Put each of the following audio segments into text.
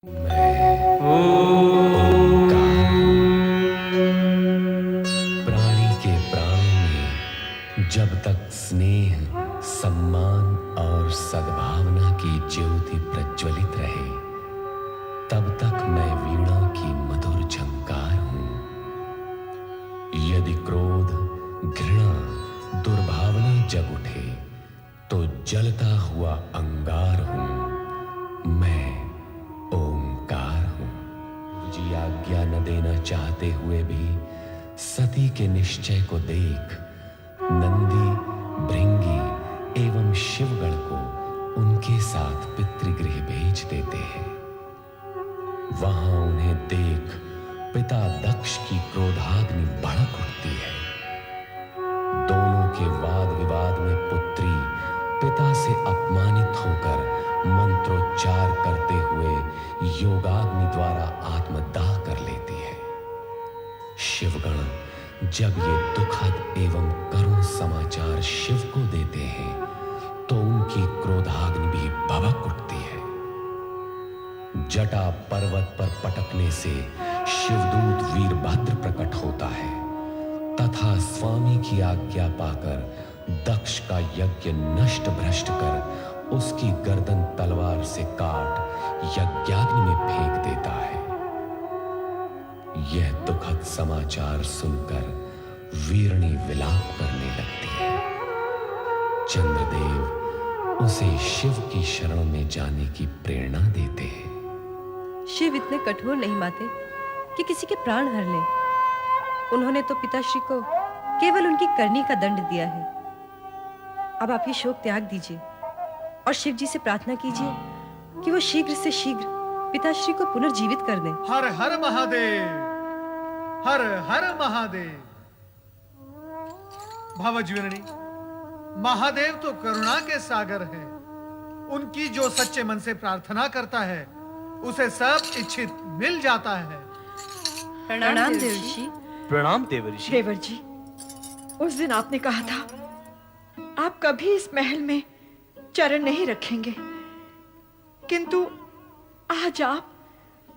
मैं प्राणी के प्राण में जब तक स्नेह, सम्मान और सद्भावना की ज्योति प्रज्वलित रहे, तब तक मैं वीणा की मधुर झंकार हूं। यदि क्रोध, घृणा, दुर्भावना जग उठे, तो जलता हुआ अंगार हूं। मैं ओंकार हूं। जी आज्ञा न देना चाहते हुए भी सती के निश्चय को देख नंदी, भृंगी एवं शिवगण को उनके साथ पितृगृह भेज देते हैं। वहां उन्हें देख पिता दक्ष की क्रोधाग्नि भड़क उठती है। दोनों के वाद विवाद में पुत्री पिता से अपमानित होकर मंत्रोच्चार करते हुए योगाग्नि द्वारा आत्मदाह कर लेती है। शिवगण जब ये दुखद एवं करुण समाचार शिव को देते हैं, तो उनकी क्रोधाग्नि भी भभक उठती है। जटा पर्वत पर पटकने से शिवदूत वीरभद्र प्रकट होता है तथा स्वामी की आज्ञा पाकर दक्ष का यज्ञ नष्ट भ्रष्ट कर उसकी गर्दन तलवार से काट यज्ञाग्नि में फेंक देता है। यह दुखद समाचार सुनकर वीरणी विलाप करने लगती है। चंद्रदेव उसे शिव की शरण में जाने की प्रेरणा देते हैं। शिव इतने कठोर नहीं माते कि किसी के प्राण हर लें। उन्होंने तो पिताश्री को केवल उनकी करनी का दंड दिया है। अब आप ये शोक त्याग दीजिए और शिव जी से प्रार्थना कीजिए कि वो शीघ्र से शीघ्र पिताश्री को पुनर्जीवित कर दें। हर हर महादेव, हर हर महादेव। भवज्वीरणी, महादेव तो करुणा के सागर हैं। उनकी जो सच्चे मन से प्रार्थना करता है, उसे सब इच्छित मिल जाता है। प्रणाम देवर्षि। प्रणाम देवर्षि। देवर जी, उस दिन आपने कहा था आप कभी इस महल में चरण नहीं रखेंगे, किंतु आज आप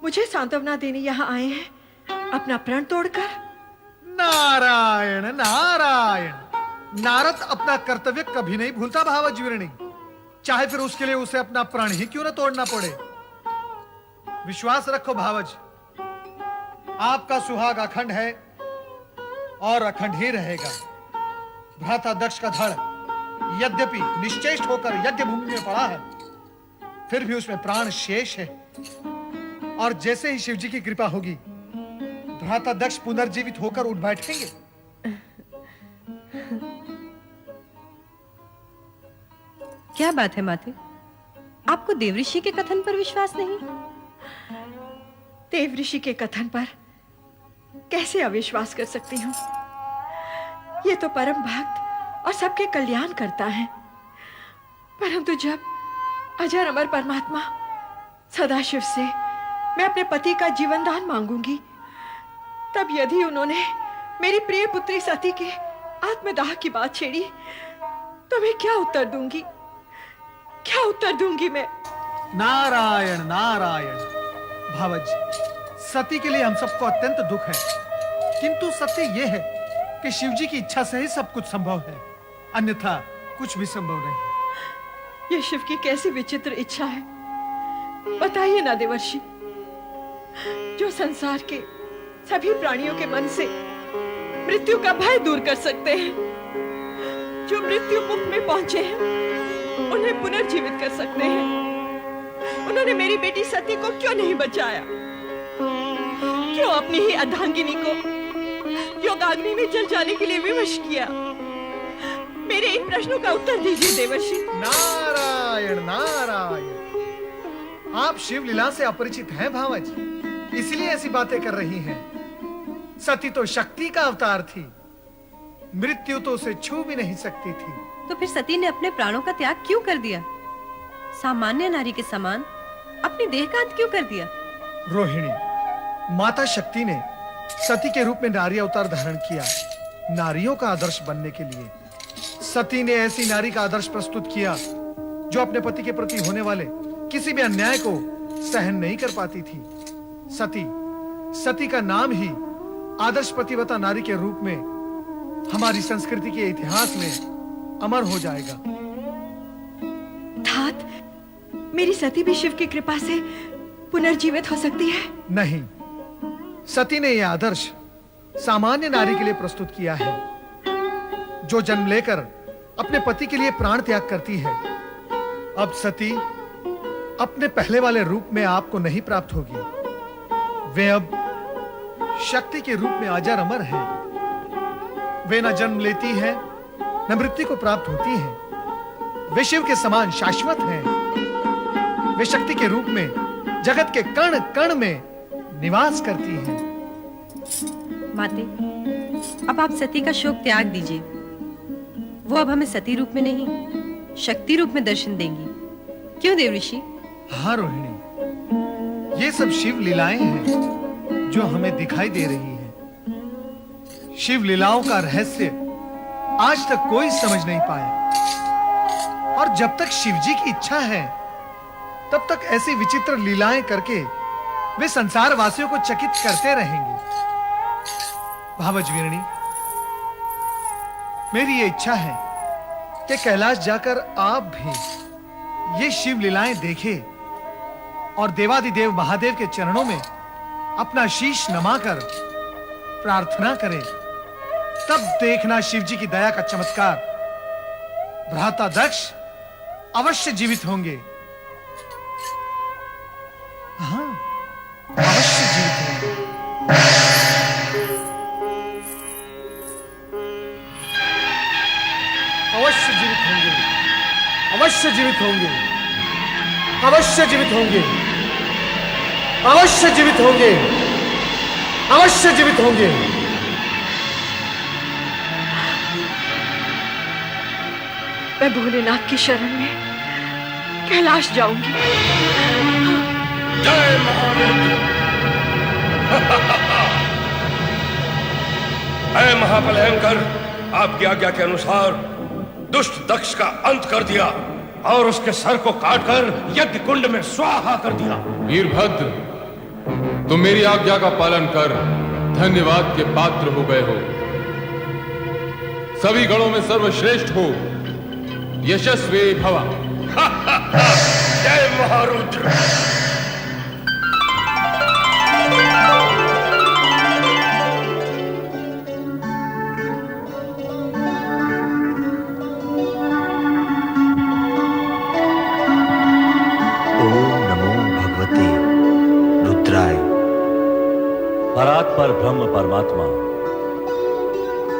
मुझे सांत्वना देने यहाँ आए हैं अपना प्रण तोड़कर। नारायण नारायण। नारद अपना कर्तव्य कभी नहीं भूलता भावज्वीरणी, चाहे फिर उसके लिए उसे अपना प्राण ही क्यों न तोड़ना पड़े। विश्वास रखो भावज, आपका सुहाग अखंड है और अखंड ही रहेगा। भ्राता दक्ष का धड़ यद्यपि निश्चेष्ट होकर यज्ञ भूमि में पड़ा है, फिर भी उसमें प्राण शेष है। और जैसे ही शिव जी की कृपा होगी, भ्राता दक्ष पुनर्जीवित होकर उठ बैठेंगे। क्या बात है माते, आपको देवऋषि के कथन पर विश्वास नहीं? देवऋषि के कथन पर कैसे अविश्वास कर सकती हूँ? ये तो परम भक्त और सबके कल्याण करता है। परंतु जब अजर अमर परमात्मा सदाशिव से मैं अपने पति का जीवन दान मांगूंगी, तब यदि उन्होंने मेरी प्रिय पुत्री सती के आत्मदाह की बात छेड़ी, तो मैं क्या उत्तर दूंगी? क्या उत्तर दूंगी मैं? नारायण नारायण। भावज, सती के लिए हम सबको अत्यंत दुख है, किंतु सत्य यह है कि शिव जी की इच्छा से ही सब कुछ संभव है, अन्यथा कुछ भी संभव नहीं। ये शिव की कैसी विचित्र इच्छा है, बताइए ना देवर्षि। जो संसार के सभी प्राणियों के मन से मृत्यु का भय दूर कर सकते हैं, जो मृत्यु मुख में पहुंचे हैं, उन्हें पुनर्जीवित कर सकते हैं। उन्होंने मेरी बेटी सती को क्यों नहीं बचाया? क्यों अपनी ही अर्धांगिनी को योगाग्नि में जल जाने के लिए विवश किया? मेरे इन प्रश्नों का उत्तर दीजिए देवर्षि। नारायण नारायण। आप शिव लीला से अपरिचित हैं भावज, इसलिए ऐसी बातें कर रही हैं। सती तो शक्ति का अवतार थी, मृत्यु तो उसे छू भी नहीं सकती थी। तो फिर सती ने अपने प्राणों का त्याग क्यों कर दिया? सामान्य नारी के समान अपनी देह का अंत क्यों कर दिया? रोहिणी, माता शक्ति ने सती के रूप में नारी अवतार धारण किया, नारियों का आदर्श बनने के लिए। सती ने ऐसी नारी का आदर्श प्रस्तुत किया जो अपने पति के प्रति होने वाले किसी भी अन्याय को सहन नहीं कर पाती थी। सती सती का नाम ही आदर्श पतिव्रता नारी के रूप में हमारी संस्कृति के इतिहास में अमर हो जाएगा। तात, मेरी सती भी शिव की कृपा से पुनर्जीवित हो सकती है? नहीं, सती ने यह आदर्श सामान्य नारी के लिए प्रस्तुत किया है, जो जन्म लेकर अपने पति के लिए प्राण त्याग करती है। अब सती अपने पहले वाले रूप में आपको नहीं प्राप्त होगी। वे अब शक्ति के रूप में अजर अमर है। वे न जन्म लेती है, न मृत्यु को प्राप्त होती है। वे शिव के समान शाश्वत हैं। वे शक्ति के रूप में जगत के कण कण में निवास करती हैं। माते, अब आप सती का शोक त्याग दीजिए। वो अब हमें सती रूप में नहीं, शक्ति रूप में दर्शन देंगी। क्यों देवऋषि? हाँ रोहिणी, ये सब शिव लीलाएं हैं जो हमें दिखाई दे रही हैं। शिव लीलाओं का रहस्य आज तक कोई समझ नहीं पाया, और जब तक शिव जी की इच्छा है तब तक ऐसी विचित्र लीलाएं करके वे संसार वासियों को चकित करते रहेंगे। भावज वीरणी, मेरी ये इच्छा है कि कैलाश जाकर आप भी ये शिव लीलाएं देखें और देवादिदेव महादेव के चरणों में अपना शीश नमाकर प्रार्थना करें। तब देखना शिव जी की दया का चमत्कार। भ्राता दक्ष अवश्य जीवित होंगे। हाँ, अवश्य जीवित होंगे। अवश्य जीवित होंगे। अवश्य जीवित होंगे। अवश्य जीवित होंगे। अवश्य जीवित होंगे। अवश्य जीवित होंगे। मैं भोलेनाथ की शरण में कैलाश जाऊंगी। जय महारुद्र। ऐ महाबलयंकर, आपकी आज्ञा के अनुसार दुष्ट दक्ष का अंत कर दिया और उसके सर को काटकर यज्ञ कुंड में स्वाहा कर दिया। वीरभद्र, तुम मेरी आज्ञा का पालन कर धन्यवाद के पात्र हो गए हो। सभी गणों में सर्वश्रेष्ठ हो, यशस्वी भवा। जय महारुद्र। परात्पर ब्रह्म परमात्मा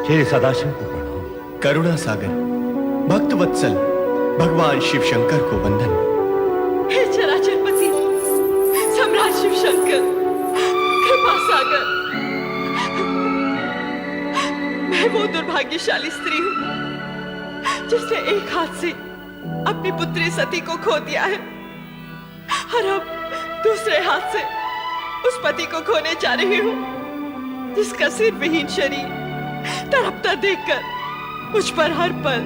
श्री सदाशिव को प्रणाम। करुणा सागर भक्त वत्सल भगवान शिव शंकर को वंदन। हे चराचरपति सम्राट शिव शंकर, कृपा सागर, मैं वो दुर्भाग्यशाली स्त्री हूँ जिसने एक हाथ से अपनी पुत्री सती को खो दिया है और अब दूसरे हाथ से उस पति को खोने जा रही हूँ जिसका सिर विहीन शरीर तड़पता देखकर मुझ पर हर पल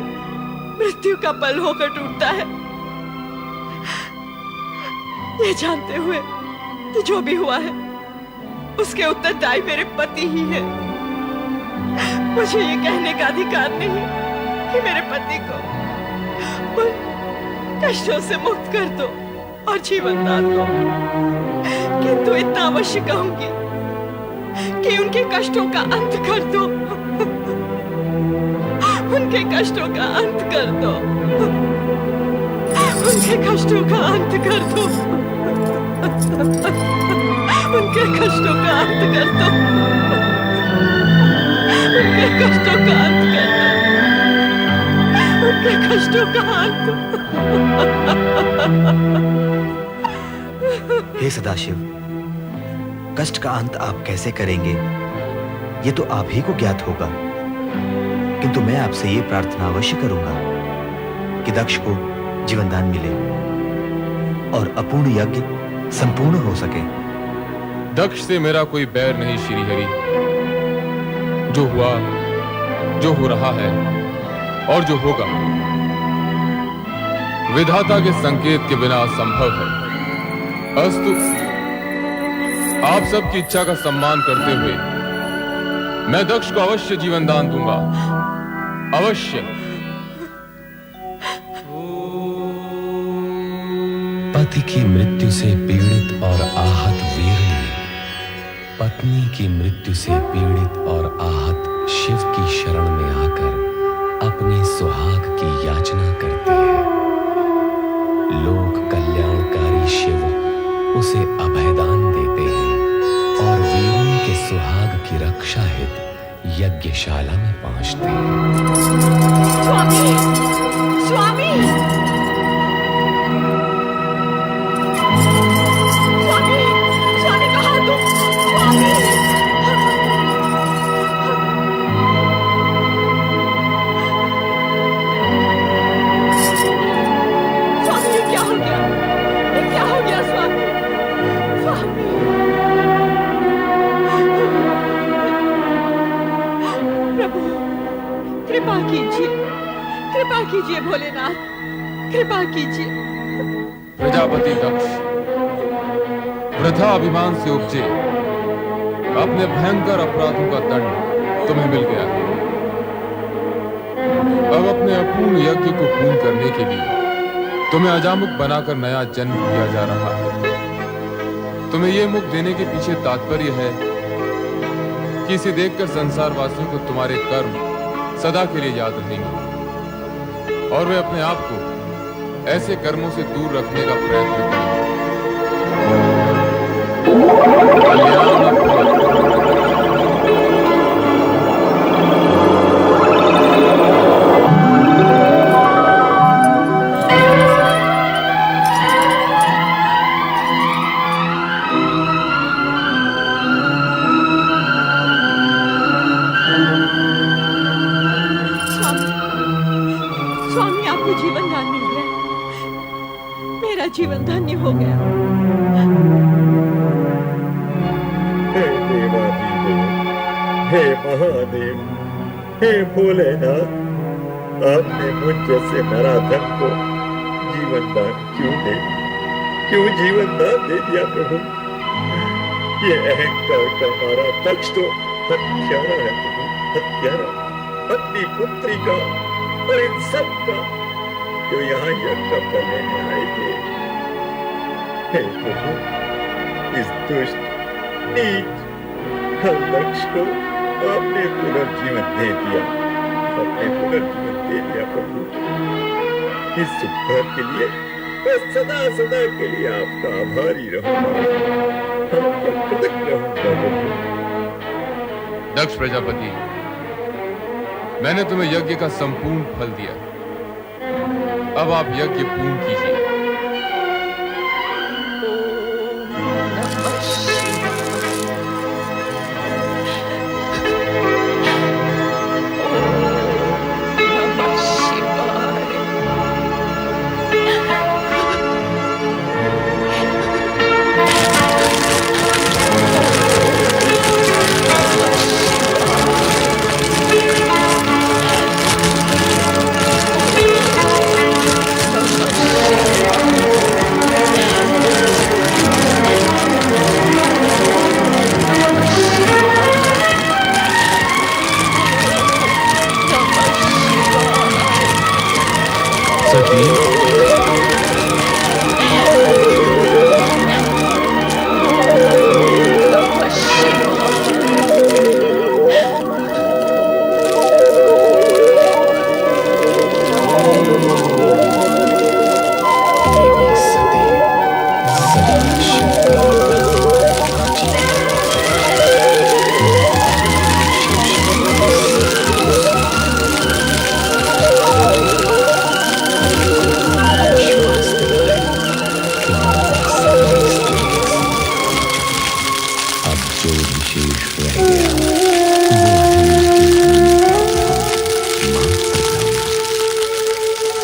मृत्यु का पल होकर टूटता है। ये जानते हुए कि जो भी हुआ है उसके उत्तरदायी मेरे पति ही है। मुझे ये कहने का अधिकार नहीं कि मेरे पति को उन कष्टों से मुक्त कर दो और जीवन दान दो, किंतु इतना अवश्य कहूंगी कि उनके कष्टों का अंत कर दो। उनके कष्टों का अंत कर दो। उनके कष्टों का अंत कर दो। उनके कष्टों का अंत कर दो। उनके कष्टों का अंत कर दो। उनके कष्टों का अंत। हे सदाशिव, कष्ट का अंत आप कैसे करेंगे ये तो आप ही को ज्ञात होगा, किंतु मैं आपसे ये प्रार्थना अवश्य करूंगा कि दक्ष को जीवनदान मिले और अपूर्ण यज्ञ संपूर्ण हो सके। दक्ष से मेरा कोई बैर नहीं श्रीहरि। जो हुआ, जो हो रहा है और जो होगा विधाता के संकेत के बिना असंभव है। अस्तु, आप सबकी इच्छा का सम्मान करते हुए मैं दक्ष को अवश्य जीवन दान दूंगा, अवश्य। पति की मृत्यु से पीड़ित और आहत वीरनी पत्नी की मृत्यु से पीड़ित और आहत शिव की शरण में आकर अपने सुहाग की याचना करती है। लोक कल्याणकारी शिव उसे अभयदान देते हैं और वीरों के सुहाग की रक्षा हेतु यज्ञशाला में पहुंचते हैं। स्वामी, स्वामी, स्वामी, स्वामी कहाँ तुम? स्वामी, स्वामी ये क्या हो गया? ये क्या हो गया स्वामी? स्वामी, प्रभु कृपा कीजिए, कृपा कीजिए भोलेनाथ, कृपा कीजिए। प्रजापति दक्ष, वृथा अभिमान से उपजे अपने भयंकर अपराधों का दंड तुम्हें मिल गया है। अब अपने अपूर्ण यज्ञ को पूर्ण करने के लिए तुम्हें अजामुख बनाकर नया जन्म दिया जा रहा है। तुम्हें यह मुख देने के पीछे तात्पर्य है कि इसे देखकर संसार वासियों को तुम्हारे कर्म सदा के लिए याद रहेंगे और वे अपने आप को ऐसे कर्मों से दूर रखने का प्रयत्न करेंगे। स्वामी आपको जीवन दान मिल गया, मेरा जीवन धन्य हो गया। हे देवाधिदेव, हे महादेव, हे भोलेनाथ, आपने मुझ जैसे नराधम को जीवन दान क्यों जीवन दान दे दिया प्रभु? ये अहंकार का मारा दक्ष तो हत्यारा है प्रभु, हत्यारा, अपनी पुत्री का और इन सब का जो यहाँ यज्ञ का फल लेने आए थे। हे प्रभु, इस दुष्ट नीच दक्ष को आपने पुनर्जीवन दे दिया, आपने पुनर्जीवन दे दिया प्रभु। इस उपकार के लिए मैं सदा सदा के लिए आपका आभारी रहूंगा, आपका कृतज्ञ रहूंगा प्रभु। दक्ष प्रजापति, मैंने तुम्हें यज्ञ का संपूर्ण फल दिया, अब आप यज्ञ पूर्ण कीजिए।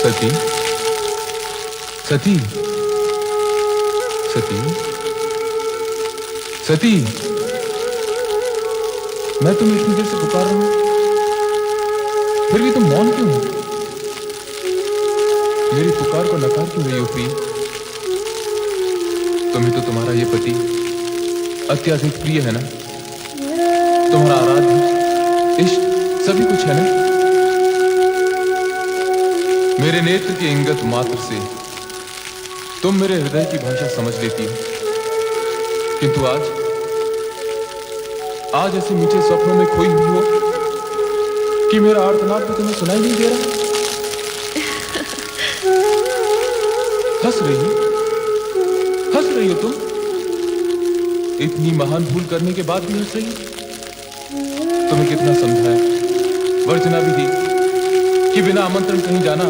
सती, सती, सती, सती, मैं तुम्हें इतनी देर से पुकार रहा हूं, फिर भी तुम मौन क्यों हो? मेरी पुकार को नकार क्यों रही हो प्रिय? तुम्हें तो तुम्हारा ये पति अत्यधिक प्रिय है ना? तुम्हारा आराध्य इष्ट सभी कुछ है ना? मेरे नेत्र के इंगत मात्र से तुम मेरे हृदय की भाषा समझ लेती हो, किंतु आज ऐसे मीठे स्वप्नों में खोई हुई हो कि मेरा आर्तनाद भी तुम्हें सुनाई नहीं दे रहा। हंस रही हो तुम? इतनी महान भूल करने के बाद भी हंस रही हो? तुम्हें कितना समझाया, वर्जना भी दी कि बिना आमंत्रण कहीं जाना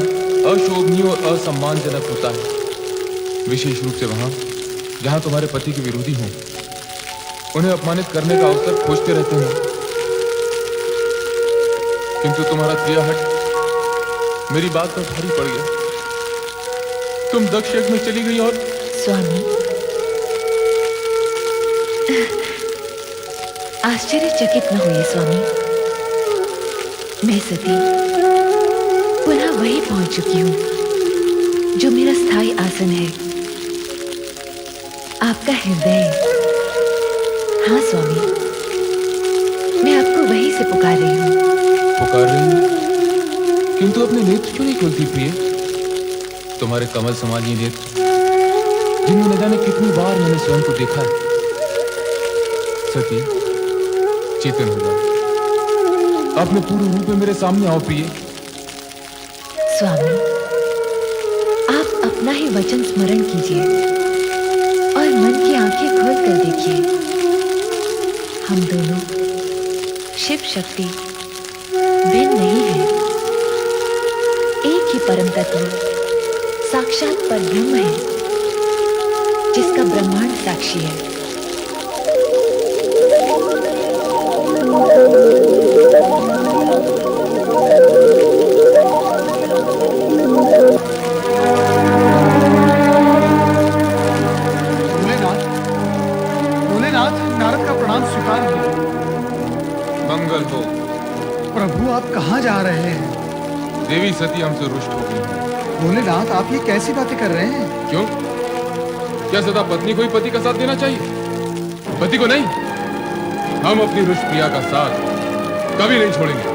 अशोभनीय और असम्मानजनक होता है, विशेष रूप से वहां जहां तुम्हारे पति के विरोधी हों, उन्हें अपमानित करने का अवसर खोजते रहते हैं। किंतु तुम्हारा त्रियाहट मेरी बात पर भारी पड़ गया। तुम दक्ष यज्ञ में चली गई और स्वामी, आश्चर्यचकित न हुए स्वामी। मैं सती पुनः वहीं पहुंच चुकी हूं जो मेरा स्थायी आसन है, आपका हृदय। हाँ स्वामी, मैं आपको वहीं से पुकार रही हूँ। पुकार रही हूँ, किंतु अपने नेत्र क्यों नहीं खोलती प्रिय? तुम्हारे कमल समान ये नेत्र, जिनमें न जाने कितनी बार मैंने स्वयं को देखा है। सती, चेतन हो जाओ, अपने पूर्ण रूप में मेरे सामने आओ प्रिय। स्वामी, आप अपना ही वचन स्मरण कीजिए और मन की आंखें खोल कर देखिए। हम दोनों शिव शक्ति भिन्न नहीं है, एक ही परम तत्व साक्षात परब्रह्म है, जिसका ब्रह्मांड साक्षी है। भोलेनाथ, नारद का प्रणाम स्वीकार हो। मंगल हो। प्रभु, आप कहाँ जा रहे हैं? देवी सती हमसे रुष्ट हो गई। भोलेनाथ, आप ये कैसी बातें कर रहे हैं? क्यों? क्या सदा पत्नी को ही पति का साथ देना चाहिए, पति को नहीं? हम अपनी रुष्ट प्रिया का साथ कभी नहीं छोड़ेंगे।